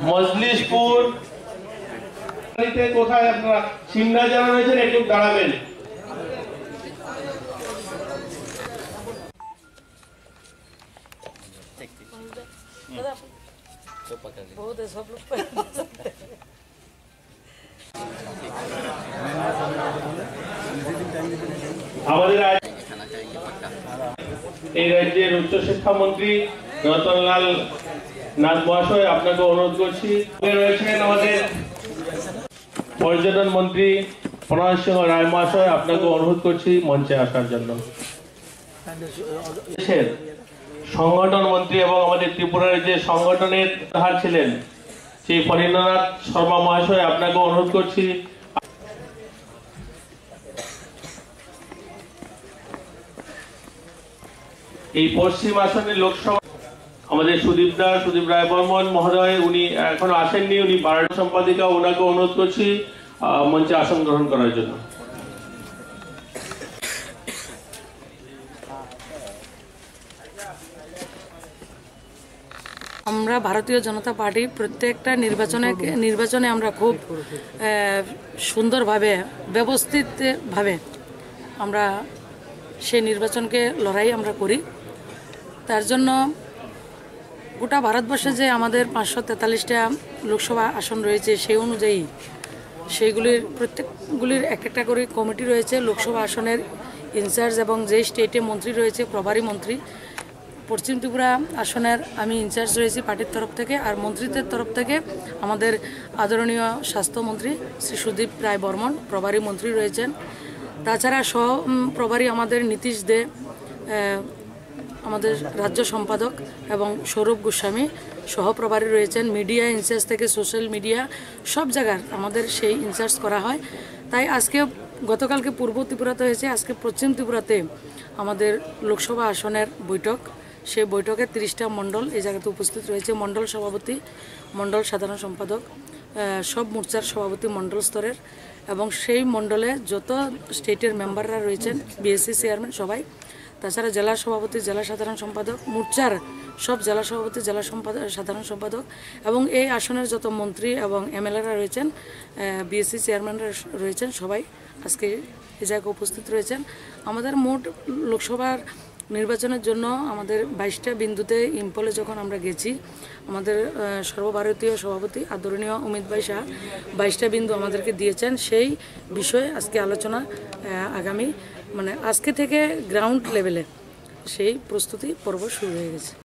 মজলিশপুর কোথায় আপনারা সিমরা যারা রয়েছেন একটু দাঁড়াবেন। আমাদের এই রাজ্যের উচ্চশিক্ষামন্ত্রী রতনলাল নাথ মহাশয় আপনাকে অনুরোধ করছি। রয়েছেন আমাদের পর্যটন মন্ত্রী প্রণয় সিংহ রায় মহাশয় আপনাকে অনুরোধ করছি মঞ্চে আসার জন্য। সংগঠন মন্ত্রী এবং আমাদের ত্রিপুরার যে সংগঠনের ধার ছিলেন সেই ফণীন্দ্রনাথ শর্মা মহাশয় আপনাকে অনুরোধ করছি। এই পশ্চিম আসনের লোকসভা আমাদের সুদীপ রায় বর্মন মহোদয়, উনি এখনো আসেননি, উনি বারাটা সম্পাদিকা, ওনাকে অনুরোধ করছি মঞ্চে আসন গ্রহণ করার জন্য। আমরা ভারতীয় জনতা পার্টি প্রত্যেকটা নির্বাচনে আমরা খুব সুন্দরভাবে ব্যবস্থিতভাবে আমরা সেই নির্বাচনকে লড়াই আমরা করি। তার জন্য গোটা ভারতবর্ষে যে আমাদের 543টা লোকসভা আসন রয়েছে সেই অনুযায়ী সেইগুলির প্রত্যেকগুলির একটা করে কমিটি রয়েছে। লোকসভা আসনের ইনচার্জ এবং যেই স্টেটে মন্ত্রী রয়েছে প্রভারী মন্ত্রী, পশ্চিম ত্রিপুরা আসনের আমি ইনচার্জ রয়েছি পার্টির তরফ থেকে, আর মন্ত্রীদের তরফ থেকে আমাদের আদরণীয় স্বাস্থ্যমন্ত্রী শ্রী সুদীপ রায় বর্মন প্রভারী মন্ত্রী রয়েছেন। তাছাড়া সহ প্রভারী আমাদের নীতিশ দে, আমাদের রাজ্য সম্পাদক, এবং সৌরভ গোস্বামী সহপ্রভারী রয়েছেন। মিডিয়া ইনচার্জ থেকে সোশ্যাল মিডিয়া সব জায়গার আমাদের সেই ইনচার্জ করা হয়। তাই আজকে গতকালকে পূর্ব ত্রিপুরাতে হয়েছে, আজকে পশ্চিম ত্রিপুরাতে আমাদের লোকসভা আসনের বৈঠক। সেই বৈঠকে 30টা মণ্ডল এই জায়গাতে উপস্থিত রয়েছে। মণ্ডল সভাপতি, মণ্ডল সাধারণ সম্পাদক, সব মোর্চার সভাপতি মণ্ডল স্তরের, এবং সেই মণ্ডলে যত স্টেটের মেম্বাররা রয়েছেন, বিএসসি চেয়ারম্যান সবাই, তাছাড়া জেলা সভাপতি, জেলা সাধারণ সম্পাদক, মোর্চার সব জেলা সভাপতি, জেলা সাধারণ সম্পাদক, এবং এই আসনের যত মন্ত্রী এবং এমএলএরা রয়েছেন, বিএসসি চেয়ারম্যানরা রয়েছেন, সবাই আজকে এই জায়গায় উপস্থিত রয়েছেন। আমাদের মোট লোকসভার নির্বাচনের জন্য আমাদের 22টা বিন্দুতে ইম্ফলে যখন আমরা গেছি, আমাদের সর্বভারতীয় সভাপতি আদরণীয় অমিত ভাই শাহ 22টা বিন্দু আমাদেরকে দিয়েছেন। সেই বিষয়ে আজকে আলোচনা আগামী আজকে থেকে গ্রাউন্ড লেভেলে সেই প্রস্তুতি পর্ব শুরু হয়ে গেছে।